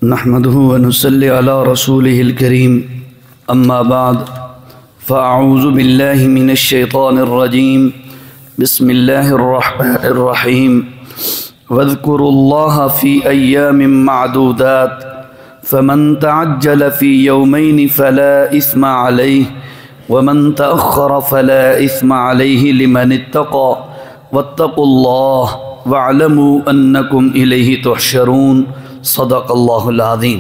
नहमदुहु व नुसल्ली अला रसूलिहिल करीम अम्मा बाद फ़अऊज़ु बिल्लाहि मिनश शैतानिर रजीम बिस्मिल्लाहिर रहमानिर रहीम वज़्कुरुल्लाह फ़ी अय्यामिन मअदूदात फ़मन तअज्जल फ़ी यौमैनि फ़ला इस्मा अलैहि वमन तअख़्ख़र फ़ला इस्मा अलैहि लिमन इत्तक़ा वत्तक़ुल्लाह वअलमू अन्नकुम इलैहि तुहशरून। सदक़ल्लाहुल अज़ीम।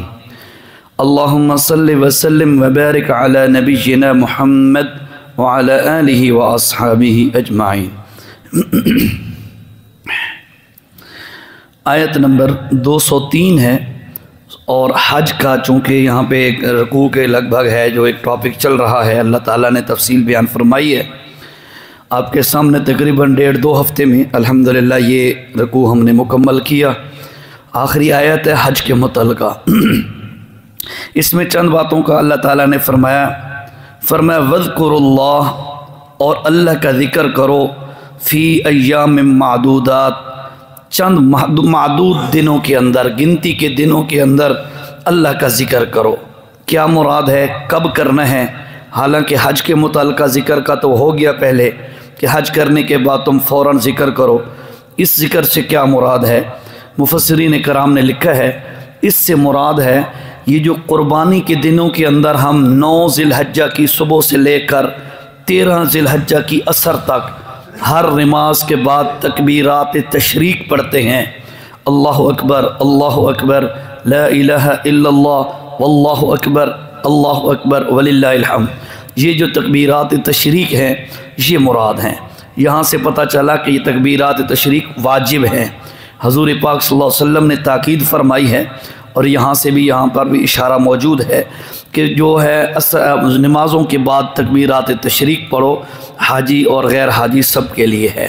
अल्लाहुम्मा सल्लि व सल्लिम व बारिक अला नबिय्यिना मुहम्मद व अला आलिहि व अस्हाबिहि अजमाइन। आयत नंबर 203 है और हज का चूँकि यहाँ पे एक रकू के लगभग है जो एक टॉपिक चल रहा है, अल्लाह ताला ने तफसील बयान फरमाई है आपके सामने। तकरीबन 1.5-2 हफ़्ते में अल्हम्दुलिल्लाह ये रकू हमने मुकम्मल किया। आखिरी आयत है हज के मुतल्लिक़ा। इसमें चंद बातों का अल्लाह ताला ने फरमाया वज़्कुरुल्लाह, और अल्लाह का ज़िक्र करो, फ़ी अय्यामिन मादूदात, चंद मादूद दिनों के अंदर, गिनती के दिनों के अंदर अल्लाह का ज़िक्र करो। क्या मुराद है, कब करना है? हालांकि हज के मुतल्लिक़ा ज़िक्र का तो हो गया पहले कि हज करने के बाद तुम फ़ौरन ज़िक्र करो। इस ज़िक्र से क्या मुराद है? मुफस्सिरीन कराम ने लिखा है इससे मुराद है ये जो कुर्बानी के दिनों के अंदर हम 9 ज़िलहज्जा की सुबह से लेकर 13 ज़िलहज्जा की असर तक हर नमाज के बाद तकबीरात तशरीक पढ़ते हैं। अल्लाहु अकबर ला इलाहा इल्लल्लाह वल्लाहु अकबर वलिल्लाहिल हम्द। ये जो तकबीरात तशरीक हैं ये मुराद हैं। यहाँ से पता चला कि ये तकबीरात तशरीक वाजिब हैं। हज़ूर पाक सल्लल्लाहु अलैहि वसल्लम ने ताकीद फरमाई है और यहाँ से भी, यहाँ पर भी इशारा मौजूद है कि जो है नमाज़ों के बाद तकबीरात तशरीक पढ़ो, हाजी और गैर हाजी सब के लिए है।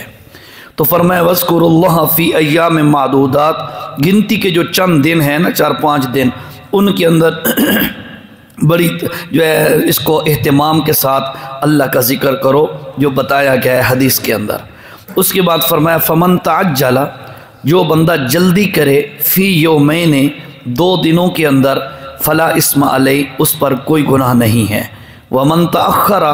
तो फरमाया वज़्कुरुल्लाह फ़ी अय्यामिन मादूदात, गिनती के जो चंद दिन हैं ना, 4-5 दिन, उनके अंदर बड़ी जो है इसको एहतमाम के साथ अल्लाह का ज़िक्र करो जो बताया गया है हदीस के अंदर। उसके बाद फरमाया फ़मन तअज्जला, जो बंदा जल्दी करे, फ़ी यौमैनि, 2 दिनों के अंदर, फ़ला इस्मा अलैहि, उस पर कोई गुनाह नहीं है। वमन तअख़्ख़रा,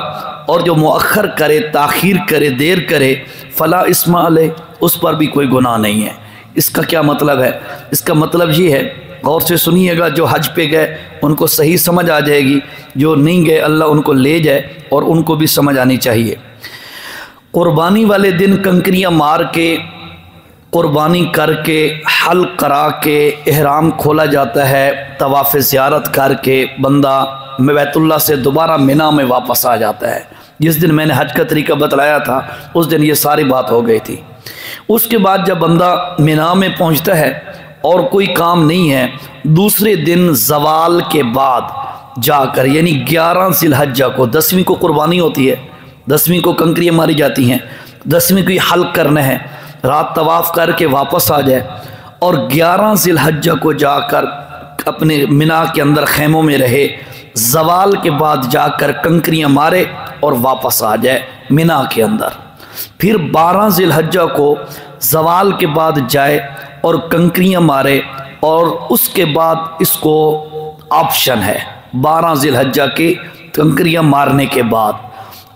और जो मुअख़्ख़र करे, ताख़ीर करे, देर करे, फ़ला इस्मा अलैहि, उस पर भी कोई गुनाह नहीं है। इसका क्या मतलब है? इसका मतलब ये है, गौर से सुनिएगा, जो हज पे गए उनको सही समझ आ जाएगी, जो नहीं गए अल्लाह उनको ले जाए और उनको भी समझ आनी चाहिए। कुर्बानी वाले दिन कंकरियाँ मार के, कुर्बानी करके, हल करा के इहराम खोला जाता है, तवाफ़ ज़ियारत करके बंदा बैतुल्लाह से दोबारा मिना में वापस आ जाता है। जिस दिन मैंने हज का तरीका बतलाया था उस दिन ये सारी बात हो गई थी। उसके बाद जब बंदा मिना में पहुंचता है और कोई काम नहीं है, दूसरे दिन ज़वाल के बाद जाकर, यानी 11 ज़िलहज्जा को, 10वीं को कुर्बानी होती है, 10वीं को कंकरियाँ मारी जाती हैं, 10वीं को ही हल करना है, रात तवाफ़ करके वापस आ जाए और 11 ज़िलहज्जा को जाकर अपने मिना के अंदर खैमों में रहे, ज़वाल के बाद जाकर कंकरियाँ मारे और वापस आ जाए मिना के अंदर। फिर 12 ज़िलहज्जा को ज़वाल के बाद जाए और कंकरियाँ मारे, और उसके बाद इसको ऑप्शन है 12 ज़िलहज्जा के कंकरियाँ मारने के बाद,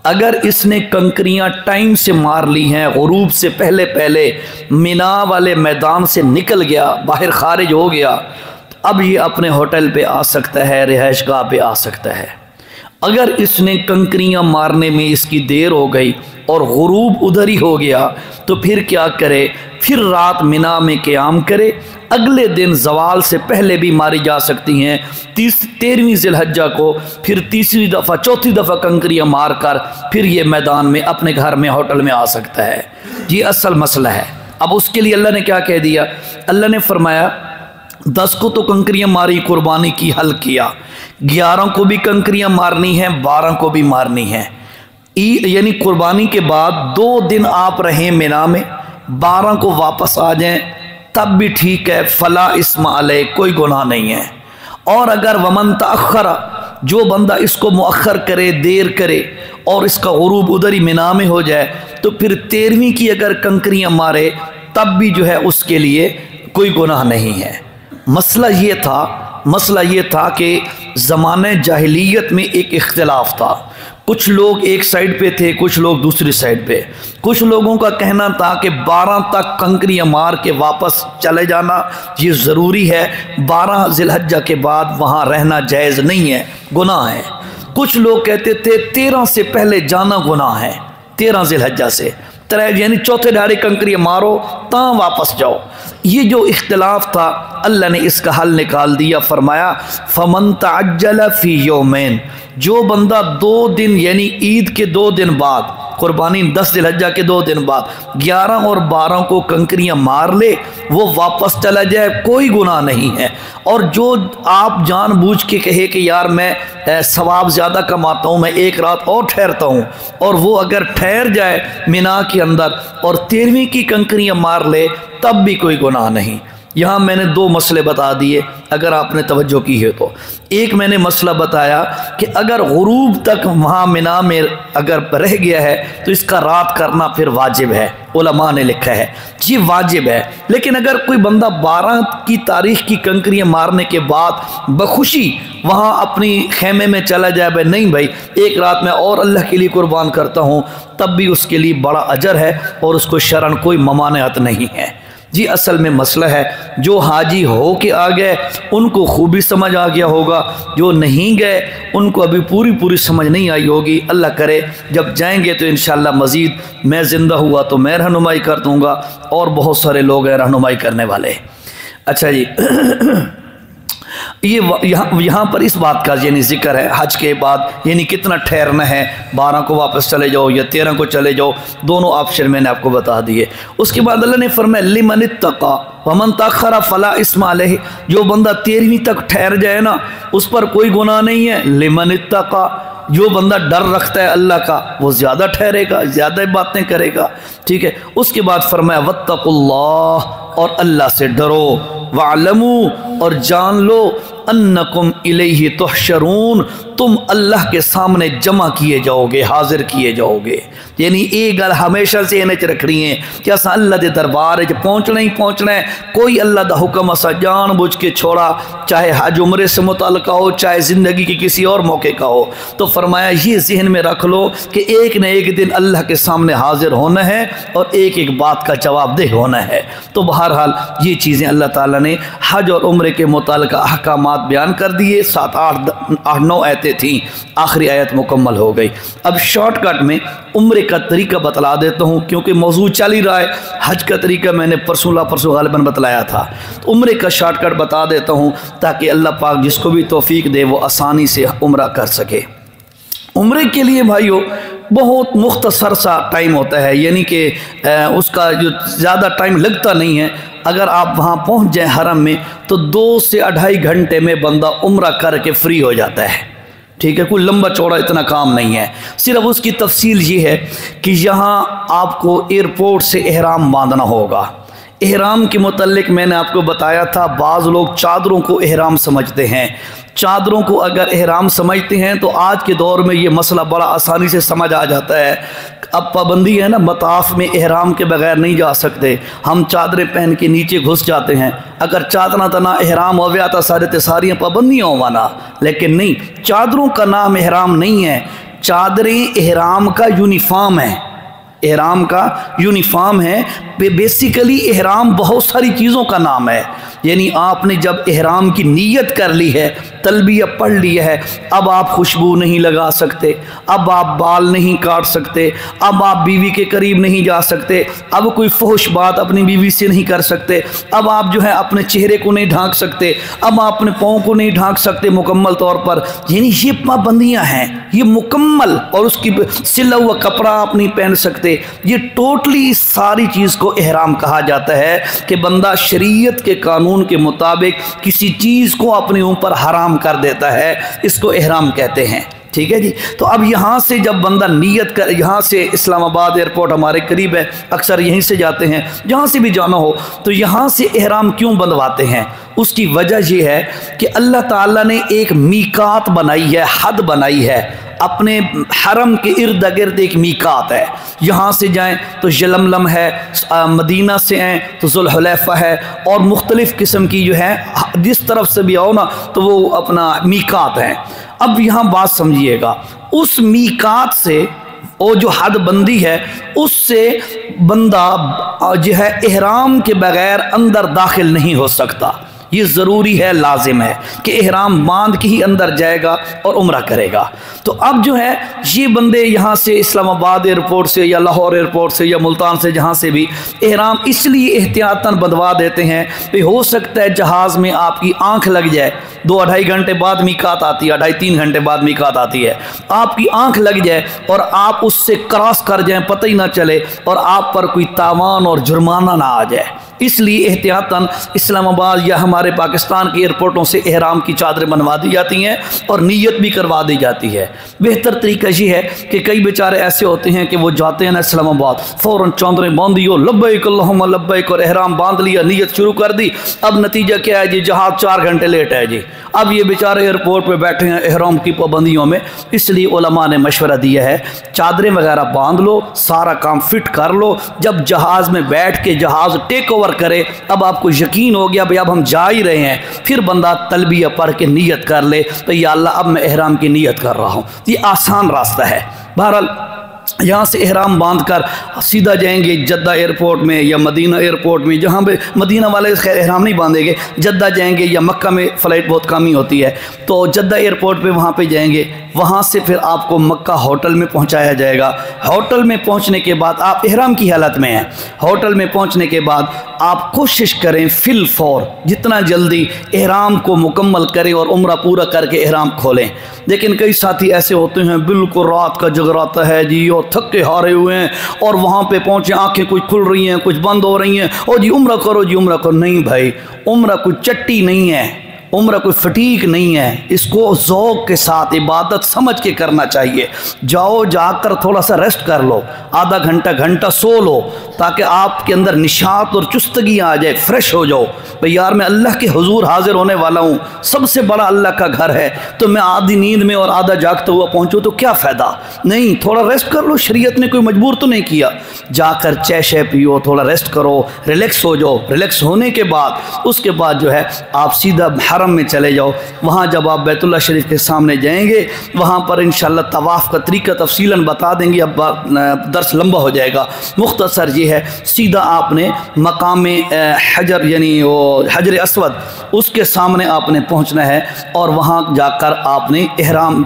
अगर इसने कंकरियाँ टाइम से मार ली हैं, गुरूब से पहले पहले मिना वाले मैदान से निकल गया, बाहर खारिज हो गया, तो अब ये अपने होटल पे आ सकता है, रिहाइशगाह पे आ सकता है। अगर इसने कंकरियाँ मारने में इसकी देर हो गई और गुरूब उधर ही हो गया तो फिर क्या करे? फिर रात मिना में क़याम करे। अगले दिन ज़वाल से पहले भी मारी जा सकती हैं, 13वीं ज़िलहज्जा को फिर तीसरी दफ़ा, चौथी दफ़ा कंकरियाँ मार कर फिर ये मैदान में अपने घर में, होटल में आ सकता है। ये असल मसला है। अब उसके लिए अल्लाह ने क्या कह दिया? अल्लाह ने फरमाया 10 को तो कंकरियाँ मारी, कुर्बानी की, हल किया, 11 को भी कंकरियाँ मारनी है, 12 को भी मारनी है। यानी कुर्बानी के बाद 2 दिन आप रहें मिना में, 12 को वापस आ जाएं, तब भी ठीक है, फ़ला इस्मा अलैहि, कोई गुनाह नहीं है। और अगर वमन तअख़्ख़रा, जो बंदा इसको मुअख़्ख़र करे, देर करे और इसका गुरूब उधर ही मिना में हो जाए, तो फिर 13वीं की अगर कंकरियाँ मारे तब भी जो है उसके लिए कोई गुनाह नहीं है। मसला ये था मसला ये था कि ज़माने जाहिलियत में एक इख्तिलाफ था। कुछ लोग एक साइड पे थे, कुछ लोग दूसरी साइड पे। कुछ लोगों का कहना था कि 12 तक कंकरियाँ मार के वापस चले जाना ये ज़रूरी है, 12 ज़िलहज्जा के बाद वहाँ रहना जायज़ नहीं है, गुनाह है। कुछ लोग कहते थे 13 से पहले जाना गुनाह है, 13 ज़िलहज्जा से, यानी चौथे ढाड़े कंकरियाँ मारो ता वापस जाओ। ये जो इख्तिलाफ था अल्लाह ने इसका हल निकाल दिया। फरमाया फमन तअज्जल फी यौमैन, जो बंदा 2 दिन यानी ईद के 2 दिन बाद, कुर्बानी 10 ज़िलहज्जा के 2 दिन बाद 11 और 12 को कंकरियाँ मार ले, वो वापस चला जाए, कोई गुनाह नहीं है। और जो आप जानबूझ के कहे कि यार मैं सवाब ज़्यादा कमाता हूँ, मैं एक रात और ठहरता हूँ, और वो अगर ठहर जाए मिना के अंदर और 13वीं की कंकरियाँ मार ले, तब भी कोई गुनाह नहीं। यहाँ मैंने 2 मसले बता दिए, अगर आपने तवज्जो की है तो। एक मैंने मसला बताया कि अगर गुरूब तक वहाँ मिना में अगर रह गया है तो इसका रात करना फिर वाजिब है, उलमा ने लिखा है ये वाजिब है। लेकिन अगर कोई बंदा 12 की तारीख की कंकरियाँ मारने के बाद बखुशी वहाँ अपनी खेमे में चला जाए, भाई नहीं भाई एक रात में और अल्लाह के लिए कुर्बान करता हूँ, तब भी उसके लिए बड़ा अजर है और उसको शरन कोई ममानियत नहीं है। जी असल में मसला है, जो हाजी हो के आ गए उनको खूबी समझ आ गया होगा, जो नहीं गए उनको अभी पूरी समझ नहीं आई होगी। अल्लाह करे जब जाएंगे तो इंशाअल्लाह मज़ीद मैं ज़िंदा हुआ तो मैं रहनुमाई कर दूँगा, और बहुत सारे लोग हैं रहनुमाई करने वाले। अच्छा जी ये यहाँ पर इस बात का यानी ज़िक्र है हज के बाद, यानी कितना ठहरना है, 12 को वापस चले जाओ या 13 को चले जाओ, दोनों ऑप्शन मैंने आपको बता दिए। उसके बाद अल्लाह ने फरमाया लिमन इत्तक़ा वमन तअख़्ख़रा फ़ला इस्मा अलैहि, जो बंदा 13वीं तक ठहर जाए ना उस पर कोई गुनाह नहीं है। लिमन इत्तक़ा, जो बंदा डर रखता है अल्लाह का वो ज़्यादा ठहरेगा, ज़्यादा बातें करेगा, ठीक है। उसके बाद फरमाया वत्तक़ुल्लाह, और अल्लाह से डरो, वअलमू, और जान लो, अन्नकुम इलैहि तुहशरून, तुम अल्लाह के सामने जमा किए जाओगे, हाजिर किए जाओगे। यानी ये गल हमेशा से इन्हें रखनी है कि अस अल्लाह के दरबार पहुँचना ही पहुँचना है। कोई अल्लाह का हुक्म असा जान बुझ के छोड़ा, चाहे हज उम्रे से मुतल्लिक़ हो, चाहे ज़िंदगी के किसी और मौके का हो। तो फरमाया ये जहन में रख लो कि एक न एक दिन अल्लाह के सामने हाजिर होना है और एक एक बात का जवाबदेह होना है। तो बहरहाल ये चीज़ें अल्लाह ताला ने हज और उम्रे के मुताल्लिक़ अहकामात बयान कर दिए। 7, 8, 9 आयतें थी, आखिरी आयत मुकम्मल हो गई। अब शॉर्टकट में उम्रे का तरीका बतला देता हूँ, क्योंकि मौजूद चल ही रहा है। हज का तरीका मैंने परसों गालिबन बतलाया था, तो उम्रे का शॉर्टकट बता देता हूँ ताकि अल्लाह पाक जिसको भी तौफीक दे वो आसानी से उम्रा कर सके। उम्रे के लिए भाइयों बहुत मुख्तसर सा टाइम होता है, यानी कि उसका जो ज़्यादा टाइम लगता नहीं है। अगर आप वहाँ पहुँच जाएँ हरम में तो 2 से 2.5 घंटे में बंदा उम्रा करके फ्री हो जाता है, ठीक है। कोई लंबा चौड़ा इतना काम नहीं है। सिर्फ उसकी तफसील ये है कि यहाँ आपको एयरपोर्ट से एहराम बांधना होगा। एहराम के मुतल्लिक मैंने आपको बताया था, बाज़ लोग चादरों को एहराम समझते हैं। चादरों को अगर एहराम समझते हैं तो आज के दौर में ये मसला बड़ा आसानी से समझ आ जाता है। अब पाबंदी है ना, मताफ में एहराम के बगैर नहीं जा सकते, हम चादरें पहन के नीचे घुस जाते हैं। अगर चादरा तना एहराम हो गया तो सारे सारियाँ पाबंदियाँ होवाना, लेकिन नहीं, चादरों का नाम एहराम नहीं है। चादरें एहराम का यूनिफॉर्म है, एहराम का यूनिफॉर्म है। बेसिकली एहराम बहुत सारी चीज़ों का नाम है। यानी आपने जब एहराम की नीयत कर ली है, तलबिया पढ़ लिया है, अब आप खुशबू नहीं लगा सकते, अब आप बाल नहीं काट सकते, अब आप बीवी के करीब नहीं जा सकते, अब कोई फहश बात अपनी बीवी से नहीं कर सकते, अब आप जो है अपने चेहरे को नहीं ढांक सकते, अब आप अपने पाँव को नहीं ढांक सकते मुकम्मल तौर पर। यानी ये पाबंदियाँ हैं, ये मुकम्मल, और उसकी सिला हुआ कपड़ा आप नहीं पहन सकते। ये टोटली इस सारी चीज़ को एहराम कहा जाता है कि बंदा शरीयत के कानून के मुताबिक किसी चीज़ को अपने ऊपर हराम कर देता है, इसको एहराम कहते हैं, ठीक है जी। तो अब यहाँ से जब बंदा नीयत कर, यहाँ से इस्लामाबाद एयरपोर्ट हमारे करीब है, अक्सर यहीं से जाते हैं, जहाँ से भी जाना हो तो यहाँ से एहराम क्यों बंधवाते हैं? उसकी वजह यह है कि अल्लाह ताला ने एक मीकात बनाई है, हद बनाई है। अपने हरम के इर्द गिर्द एक मीकात है, यहाँ से जाएँ तो यलमलम है, मदीना से आएँ तो जुल्हुलैफा है, और मुख्तलिफ़ किस्म की जो है जिस तरफ से भी आओ ना तो वो अपना मीकात है। अब यहाँ बात समझिएगा, उस मीकात से वो जो हद बंदी है उससे बंदा जो है इहराम के बगैर अंदर दाखिल नहीं हो सकता। ये ज़रूरी है, लाजिम है कि इहराम बांध के ही अंदर जाएगा और उम्रा करेगा। तो अब जो है ये बंदे यहाँ से इस्लामाबाद एयरपोर्ट से या लाहौर एयरपोर्ट से या मुल्तान से जहाँ से भी इहराम इसलिए एहतियातन बंधवा देते हैं कि हो सकता है जहाज़ में आपकी आँख लग जाए, 2-2.5 घंटे बाद मीकात आती है, 2.5-3 घंटे बाद मीकात आती है, आपकी आँख लग जाए और आप उससे क्रॉस कर जाएं, पता ही ना चले और आप पर कोई तावान और जुर्माना ना आ जाए। इसलिए एहतियातन इस्लामाबाद या हमारे पाकिस्तान के एयरपोर्टों से इहराम की चादरें बनवा दी जाती हैं और नीयत भी करवा दी जाती है। बेहतर तरीका ये है कि कई बेचारे ऐसे होते हैं कि वो जाते हैं ना इस्लामाबाद, फ़ौरन चादरें बांधी हो, लब्बैक अल्लाहुम्मा लब्बैक, और इहराम बांध लिया, नीयत शुरू कर दी। अब नतीजा क्या है जी, जहाज़ 4 घंटे लेट है जी। अब ये बेचारे एयरपोर्ट पर बैठे हैं इहराम की पाबंदियों में। इसलिए उलमा ने मशवरा दिया है चादरें वगैरह बांध लो, सारा काम फिट कर लो, जब जहाज़ में बैठ के जहाज़ टेक ओवर करे, अब आपको यकीन हो गया भाई अब हम जा ही रहे हैं, फिर बंदा तलबिया पढ़ के नियत कर ले तो या अल्लाह अब मैं इहराम की नियत कर रहा हूँ। ये आसान रास्ता है। बहरहाल यहाँ से इहराम बांध कर सीधा जाएंगे जद्दा एयरपोर्ट में या मदीना एयरपोर्ट में, जहाँ पे मदीना वाले खैर इहराम नहीं बांधेंगे, जद्दा जाएंगे या मक्का में फ़्लाइट बहुत कम ही होती है, तो जद्दा एयरपोर्ट पे वहाँ पे जाएंगे। वहाँ से फिर आपको मक्का होटल में पहुँचाया जाएगा। होटल में पहुँचने के बाद आप इहराम की हालत में हैं। होटल में पहुँचने के बाद आप कोशिश करें फिल फौर जितना जल्दी इहराम को मुकम्मल करें और उम्रा पूरा करके इहराम खोलें। लेकिन कई साथी ऐसे होते हैं बिल्कुल रात का जगराता है जी और थके हारे हुए हैं और वहाँ पे पहुँचे आंखें कुछ खुल रही हैं, कुछ बंद हो रही हैं, और जी उम्रा करो, जी उम्रा करो। नहीं भाई, उम्रा कोई चट्टी नहीं है, उम्र कोई फटीक नहीं है। इसको ज़ौक़ के साथ इबादत समझ के करना चाहिए। जाओ, जाकर थोड़ा सा रेस्ट कर लो, आधा घंटा घंटा सो लो, ताकि आपके अंदर निशात और चुस्तगी आ जाए, फ्रेश हो जाओ। भाई यार मैं अल्लाह के हुजूर हाजिर होने वाला हूँ, सबसे बड़ा अल्लाह का घर है, तो मैं आधी नींद में और आधा जागता हुआ पहुँचूँ तो क्या फ़ायदा। नहीं, थोड़ा रेस्ट कर लो, शरीयत ने कोई मजबूर तो नहीं किया। जाकर चाय शय पियो, थोड़ा रेस्ट करो, रिलैक्स हो जाओ। रिलैक्स होने के बाद उसके बाद जो है आप सीधा हरम में चले जाओ। वहाँ जब आप बैतुल्लाह शरीफ के सामने जाएंगे, वहाँ पर इंशाअल्लाह तवाफ़ का तरीका तफसीलन बता देंगे, अब दर्स लंबा हो जाएगा। मुख्तसर ये है, सीधा आपने मकाम हजर यानी वो हजर अस्वद उसके सामने आपने पहुँचना है और वहाँ जाकर आपने इहराम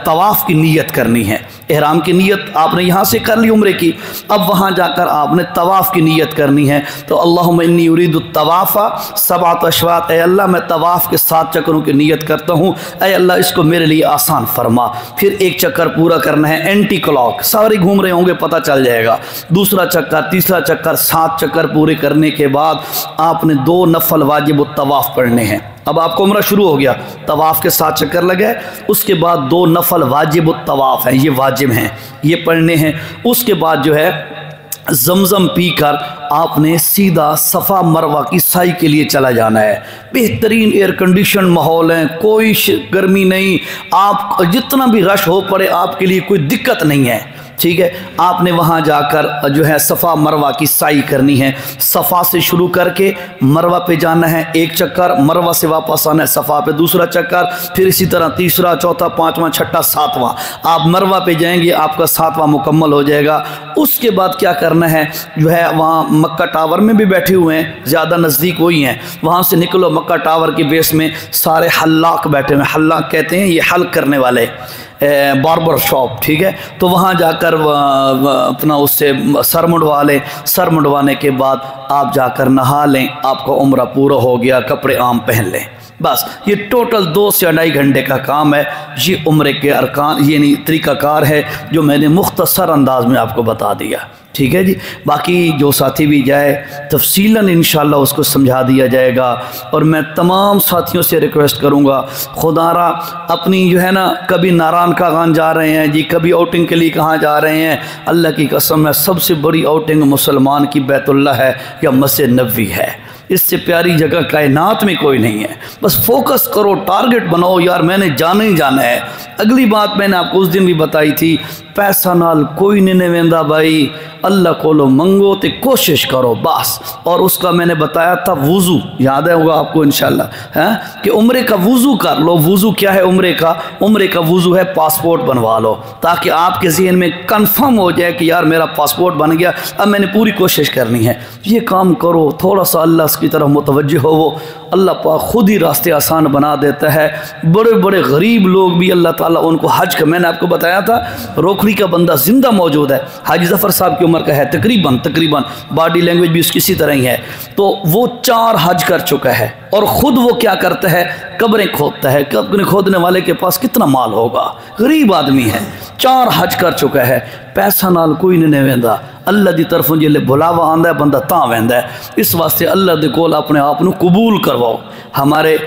तवाफ़ की नीयत करनी है। इहराम की नीयत आपने यहाँ से कर ली उम्रे की, अब वहाँ जाकर आपने तवाफ़ की नीयत करनी है। तो अल्लाहुम्मा इन्नी उरीदु तवाफ़ा सबअत अशवात, ऐ अल्लाह मैं तवाफ़ के 7 चक्करों की नीयत करता हूँ, ऐ अल्लाह इसको मेरे लिए आसान फरमा। फिर 1 चक्कर पूरा करना है एंटी क्लॉक, सारे घूम रहे होंगे पता चल जाएगा। दूसरा चक्कर, तीसरा चक्कर, 7 चक्कर पूरे करने के बाद आपने 2 नफल वाजिब तवाफ़ पढ़ने हैं। अब आपको उम्रा शुरू हो गया, तवाफ़ के 7 चक्कर लगे, उसके बाद 2 नफल वाजिब तवाफ़ हैं, ये वाजिब हैं, ये पढ़ने हैं। उसके बाद जो है जमजम पीकर आपने सीधा सफ़ा मरवा की साई के लिए चला जाना है। बेहतरीन एयर कंडीशन माहौल है, कोई गर्मी नहीं, आप जितना भी रश हो पड़े आपके लिए कोई दिक्कत नहीं है। ठीक है, आपने वहाँ जाकर जो है सफ़ा मरवा की साई करनी है। सफ़ा से शुरू करके मरवा पे जाना है 1 चक्कर, मरवा से वापस आना है सफ़ा पे 2रा चक्कर, फिर इसी तरह 3रा, 4था, 5वां, 6ठा, 7वां। आप मरवा पे जाएंगे, आपका 7वां मुकम्मल हो जाएगा। उसके बाद क्या करना है, जो है वहाँ मक्का टावर में भी बैठे हुए हैं, ज़्यादा नज़दीक वही हैं, वहाँ से निकलो। मक्का टावर के बेस में सारे हल्लाक बैठे हुए हैं, हल्लाक कहते हैं ये हल करने वाले, बार्बर शॉप। ठीक है, तो वहाँ जाकर अपना उससे सर मुंडवा लें। सर मुंडवाने के बाद आप जाकर नहा लें, आपका उम्रा पूरा हो गया, कपड़े आम पहन लें। बस ये टोटल 2 से 2.5 घंटे का काम है। ये उम्रे के अरकान यानी तरीक़ाकार है जो मैंने मुख्तसर अंदाज में आपको बता दिया। ठीक है जी, बाकी जो साथी भी जाए तफसीलन इंशाअल्लाह उसको समझा दिया जाएगा। और मैं तमाम साथियों से रिक्वेस्ट करूँगा, खुदारा अपनी जो है ना, कभी नारायण का गान जा रहे हैं जी, कभी आउटिंग के लिए कहाँ जा रहे हैं, अल्लाह की कसम है सबसे बड़ी आउटिंग मुसलमान की बैतुल्लाह है या मस्जिद नबवी है। इससे प्यारी जगह कायनात में कोई नहीं है। बस फोकस करो, टारगेट बनाओ, यार मैंने जाना ही जाना है। अगली बात मैंने आपको उस दिन भी बताई थी, पैसा नाल कोई नहीं वेंदा भाई, अल्लाह कोलो मंगो तो कोशिश करो बस। और उसका मैंने बताया था वुज़ू, याद है होगा आपको इंशाल्लाह, है कि उम्रे का वुज़ू कर लो। वुज़ू क्या है उम्रे का? उम्रे का वुज़ू है पासपोर्ट बनवा लो, ताकि आपके ज़हन में कंफर्म हो जाए कि यार मेरा पासपोर्ट बन गया, अब मैंने पूरी कोशिश करनी है। ये काम करो, थोड़ा सा अल्लाह की तरफ मुतवज्जो हो, वो अल्लाह पाक खुद ही रास्ते आसान बना देता है। बड़े बड़े गरीब लोग भी अल्लाह ताला उनको हज का, मैंने आपको बताया था रोखड़ी का बंदा जिंदा मौजूद है, हाजी जफ़र साहब की उम्र का है तकरीबन बॉडी लैंग्वेज भी उसकी इसी तरह ही है, तो वो 4 हज कर चुका है। और ख़ुद वो क्या करता है? कब्रें खोदता है। कब्रें खोदने वाले के पास कितना माल होगा, गरीब आदमी है, 4 हज कर चुका है। पैसा नाल कोई नहीं वेंदा, अल्लाह की तरफों जिले बुलावा आंदा है बंदा तां वेंदा है। इस वास्ते अल्लाह दे कोल अपने आप को कबूल करवाओ। हमारे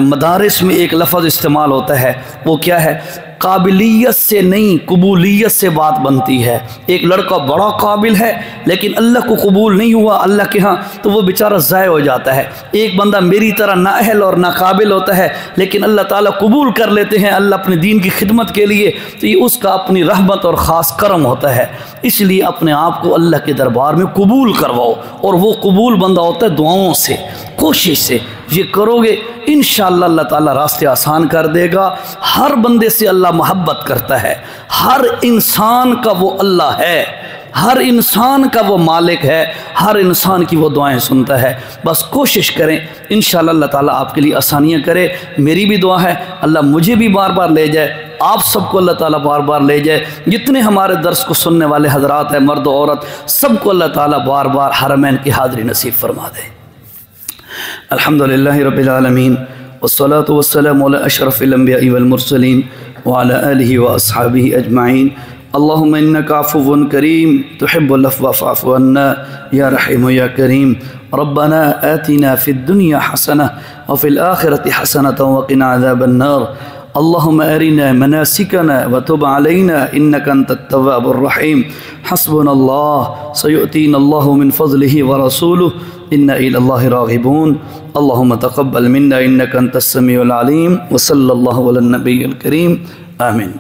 मदारिस में एक लफ्ज़ इस्तेमाल होता है, वो क्या है? काबिलियत से नहीं, कबूलियत से बात बनती है। एक लड़का बड़ा काबिल है लेकिन अल्लाह को कबूल नहीं हुआ अल्लाह के यहाँ, तो वो बेचारा ज़ाय हो जाता है। एक बंदा मेरी तरह नाअहल और नाकाबिल होता है लेकिन अल्लाह ताला कबूल कर लेते हैं अल्लाह अपने दीन की खिदमत के लिए, तो ये उसका अपनी रहमत और ख़ास करम होता है। इसलिए अपने आप को अल्लाह के दरबार में कबूल करवाओ, और वो कबूल बंदा होता है दुआओं से, कोशिश से। ये करोगे इंशाअल्लाह अल्लाह ताला रास्ते आसान कर देगा। हर बंदे से अल्लाह मोहब्बत करता है, हर इंसान का वो अल्लाह है, हर इंसान का वो मालिक है, हर इंसान की वो दुआएं सुनता है। बस कोशिश करें, इंशाअल्लाह अल्लाह ताला आपके लिए आसानियाँ करे। मेरी भी दुआ है अल्लाह मुझे भी बार बार ले जाए, आप सबको अल्लाह ताला बार बार ले जाए। जितने हमारे दर्स को सुनने वाले हजरात हैं, मर्द औरत, सबको अल्लाह ताला बार बार हरमैन की हाज़िरी नसीब फरमा दे। अल्हम्दुलिल्लाहि रब्बिल आलमीन वस्सलातु वस्सलामु अला अशरफिल अंबिया'i वल मुरसलीन व अला आलिहि व अस्हाबिहि अजमाइन। अल्लाहुम्मा इन्नका अफ़्वुन करीम तुहिब्बुल अफ़्व फ़अफ़ु अन्ना या रहीम या करीम। रब्बना आतिना फ़िद दुनिया हसनह व फ़िल आखिरति हसनह व क़िना अज़ाबन नार। अल्लाहुम्मा अरिना मनासिकना व तुब अलैना इन्नका अंतत तव्वाबुर रहीम। हस्बुनल्लाह सयुअतीनल्लाहु मिन फ़ज़लिहि व रसूलुहु इन्ना इलल्लाहि राग़िबून। अल्लाहुम्मा तक़ब्बल मिन्ना इन्नका अंतस समीउल अलीम। व सल्लल्लाहु अला नबिय्यिल करीम। आमीन।